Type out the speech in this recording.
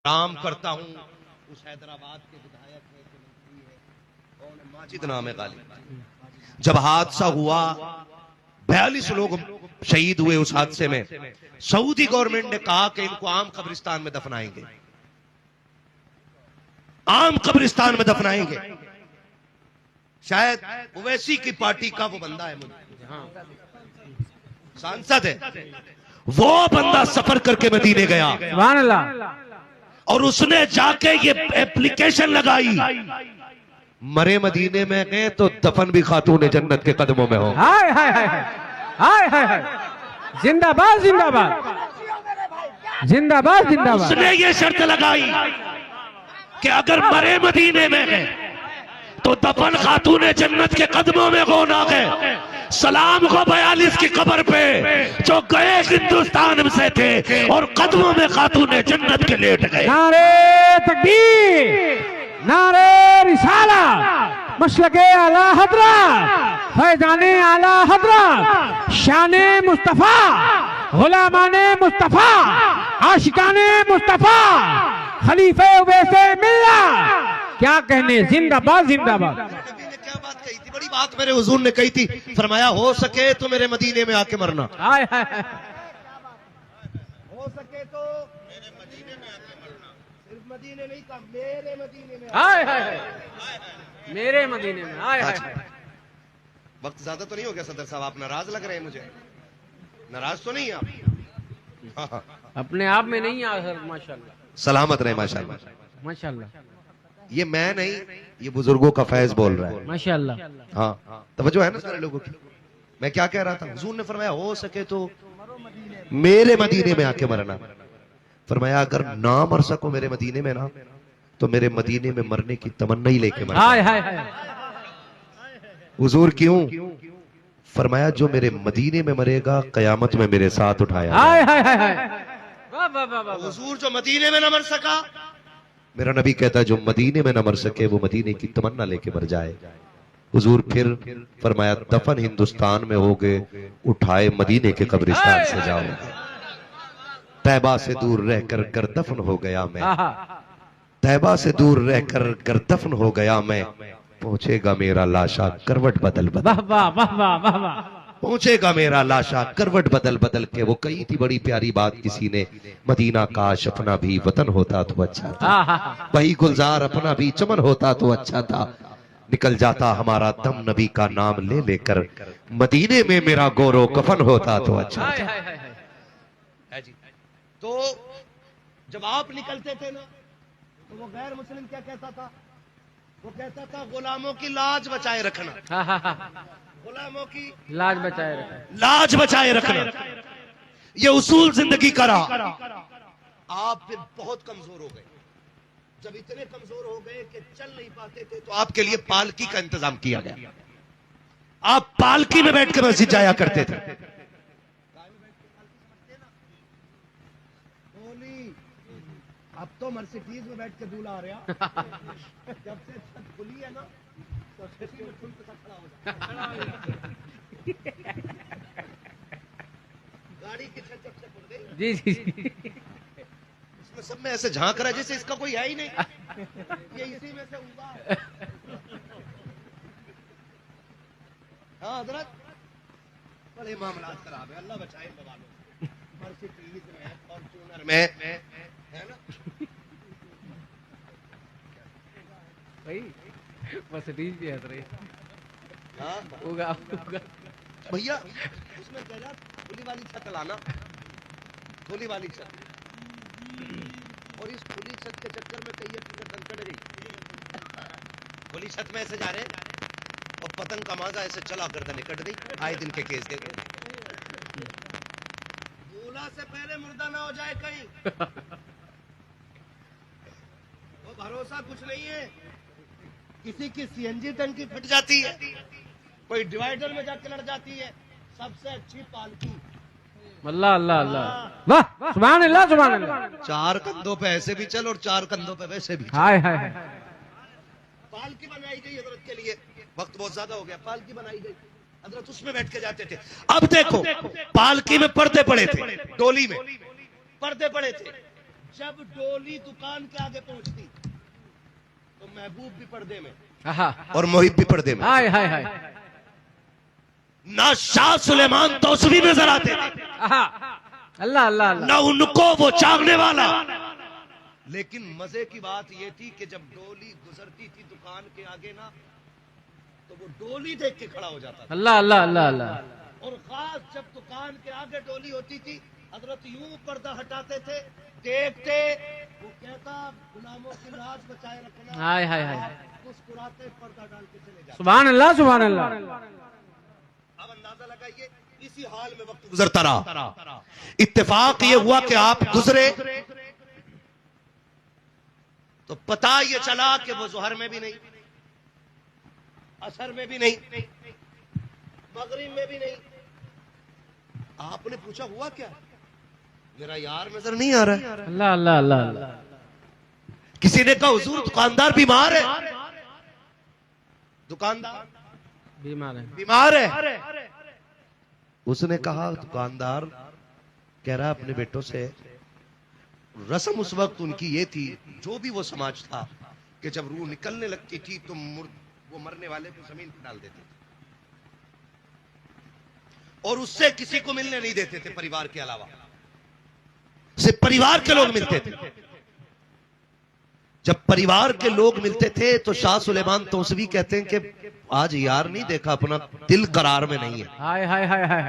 نام کرتا ہوں اس حیدرآباد کے ودھایک ہے کہ منتری ہے، کون ہے؟ ماجد نام ہے غالب۔ جب حادثہ ہوا 42 لوگ شہید ہوئے اس حادثے میں، سعودی گورنمنٹ نے کہا کہ ان کو عام قبرستان میں دفنائیں گے، عام قبرستان میں دفنائیں گے۔ شاید اویسی کی پارٹی کا وہ بندہ ہے، سانسد ہے، وہ بندہ سفر کر کے مدینے گیا سبحان اللہ، اور اس نے جا کے یہ اپلیکیشن لگائی، مرے مدینے میں گئے تو دفن بھی خاتون جنت کے قدموں میں ہو۔ ہائے ہائے ہائے ہائے ہائے ہائے، زندہ باد زندہ باد زندہ باد زندہ اس باد۔ نے یہ شرط لگائی کہ اگر مرے مدینے میں گئے تو دفن خاتون جنت کے قدموں میں ہونا گئے۔ سلام کو 42 کی قبر پہ جو گئے ہندوستان سے تھے اور قدموں میں خاتون جنت کے لیٹ گئے۔ نعرے تکبیر، نعرے رسالت، مسلک اعلی حضرت، فیضان اعلی حضرت، شان مصطفیٰ، غلامان مصطفیٰ، عاشقان مصطفیٰ، خلیفہ اویس ملت، کیا کہنے، زندہ باد زندہ باد۔ نبی نے کیا بات کہی تھی؟ بڑی بات میرے حضور نے کہی تھی، فرمایا ہو سکے تو میرے مدینے میں آ کے مرنا، ہائے ہائے ہائے، ہو سکے تو میرے مدینے میں آ کے مرنا، صرف مدینے نہیں کہا، میرے مدینے میں۔ ہائے ہائے ہائے، میرے مدینے میں، ہائے ہائے ہائے۔ وقت زیادہ تو نہیں ہو گیا صدر صاحب؟ آپ ناراض لگ رہے ہیں مجھے، ناراض تو نہیں آپ؟ اپنے آپ میں نہیں آخر، ماشاءاللہ سلامت رہے ماشاءاللہ۔ ماشاءاللہ یہ میں نہیں، یہ بزرگوں کا فیض بول رہا ہے۔ ماشاءاللہ۔ ہاں توجہ ہے نا سارے لوگوں کی؟ میں کیا کہہ رہا تھا؟ حضور نے فرمایا ہو سکے تو میرے مدینے میں آ کے مرنا۔ فرمایا اگر نہ مر سکو میرے مدینے میں نا تو میرے مدینے میں مرنے کی تمنا ہی لے کے مرنا۔ ہائے ہائے ہائے، حضور کیوں؟ فرمایا جو میرے مدینے میں مرے گا قیامت میں میرے ساتھ اٹھایا ہائے جائے ہائے ہائے ہائے، واہ واہ واہ واہ۔ حضور جو مدینے میں نہ مر سکا، میرا نبی کہتا ہے جو مدینے میں نہ مر سکے وہ مدینے کی تمنا لے کے مر جائے۔ حضور پھر فرمایا دفن ہندوستان میں ہوگے، اٹھائے مدینے کے قبرستان سے جاؤ گے۔ طیبہ سے دور رہ کر گر دفن ہو گیا میں، طیبہ سے دور رہ کر گر دفن ہو گیا میں، پہنچے گا میرا لاشا کروٹ بدل بدل، واہ واہ واہ واہ واہ واہ۔ پہنچے گا میرا لاشا کروٹ بدل بدل کے۔ وہ کہی تھی بڑی پیاری بات کسی نے، مدینہ کاش اپنا بھی وطن ہوتا تو اچھا تھا، وہی گلزار اپنا بھی چمن ہوتا تو اچھا تھا، نکل جاتا ہمارا دم نبی کا نام لے لے کر، مدینے میں میرا گورو کفن ہوتا تو اچھا تھا۔ تو جب آپ نکلتے تھے نا تو وہ غیر مسلم کیا کہتا تھا؟ وہ کہتا تھا غلاموں کی لاج بچائے رکھنا، غلاموں کی لاج بچائے رکھے۔ لاج بچائے رکھنا، یہ اصول زندگی کا رہا۔ آپ پھر بہت کمزور ہو گئے، جب اتنے کمزور ہو گئے کہ چل نہیں پاتے تھے تو آپ کے لیے پالکی کا انتظام کیا گیا، آپ پالکی میں بیٹھ کے مسجد جایا کرتے تھے۔ اب تو مرسیڈیز میں بیٹھ کے دولہا آ رہا، جب سے چھت کھلی ہے نا تو چھتی میں کھل کے کھڑا ہو جاتا، گاڑی کی چھت جب سے کھل گئی، جی جی جی، اس میں سب میں ایسے جھانک رہا ہے جیسے اس کا کوئی ہے ہی نہیں، یہ اسی میں سے ہوگا۔ ہاں حضرت بڑے معاملات خراب ہے، اللہ بچائے بوالوں، مرسیڈیز میں فارچونر میں ہے نا، بھائی مرسیڈیز بھی ہنس رہی ہاں ہوگا ہوگا۔ بھیا اس میں کہہ رہا کھلی والی چھت لانا، کھلی والی چھت، اور اس کھلی چھت کے چکر میں کئی گردن کٹ گئی، کھلی چھت میں ایسے جا رہے اور پتنگ کا مازا ایسے چلا گردن کٹ گئی، آئے دن کے کیس دیتے، دولہا سے پہلے مردہ نہ ہو جائے کہیں، وہ بھروسہ کچھ نہیں ہے، کسی کی سی این جی ٹنکی پھٹ جاتی ہے، کوئی ڈیوائیڈر میں جا کے لڑ جاتی ہے، سب سے اچھی پالکی، اللہ اللہ اللہ، واہ سبحان اللہ سبحان اللہ، چار کندھوں پہ ایسے بھی چل اور چار کندھوں پہ ویسے بھی چل۔ ہائے ہائے ہائے، پالکی بنائی گئی حضرت کے لیے، وقت بہت زیادہ ہو گیا، پالکی بنائی گئی، حضرت اس میں بیٹھ کے جاتے تھے۔ اب دیکھو پالکی میں پردے پڑے تھے، ڈولی میں پردے پڑے تھے، جب ڈولی دکان کے آگے پہنچتی تو محبوب بھی پردے میں آہا اور محب بھی پردے میں. ہائے ہائے ہائے نہ شاہ سلیمان توسوی نظر آتے تھے آہا اللہ اللہ اللہ نہ ان کو وہ چاہنے والا. لیکن مزے کی بات یہ تھی کہ جب ڈولی گزرتی تھی دکان کے آگے نا تو وہ ڈولی دیکھ کے کھڑا ہو جاتا تھا. اللہ اللہ اللہ اللہ اور خاص جب دکان کے آگے ڈولی ہوتی تھی حضرت یوں پردہ ہٹاتے تھے دیکھتے وہ کہتا غلاموں کی لاش بچائے رکھنا. ہائے ہائے ہائے مسکراتے پردہ ڈال کے چلے جاتے. سبحان اللہ سبحان اللہ. اب اندازہ لگائیے اسی حال میں وقت گزرتا رہا. اتفاق یہ ہوا کہ آپ گزرے تو پتا یہ چلا کہ وہ ظہر میں بھی نہیں, عصر میں بھی نہیں, مغرب میں بھی نہیں. آپ نے پوچھا ہوا کیا؟ میرا یار نظر نہیں آ رہا ہے. اللہ اللہ اللہ اللہ. کسی نے کہا حضور دکاندار بیمار ہے. دکاندار بیمار ہے بیمار ہے. اس نے کہا دکاندار کہہ رہا اپنے بیٹوں سے رسم اس وقت ان کی یہ تھی جو بھی وہ سماج تھا کہ جب روح نکلنے لگتی تھی تو وہ مرنے والے کو زمین پہ ڈال دیتے تھے اور اس سے کسی کو ملنے نہیں دیتے تھے پریوار کے علاوہ. صرف پریوار کے لوگ ملتے تھے. جب پریوار کے لوگ ملتے تھے تو شاہ سلیمان توسوی کہتے ہیں کہ آج یار نہیں دیکھا, اپنا دل قرار میں نہیں ہے. ہائے ہائے ہائے ہائے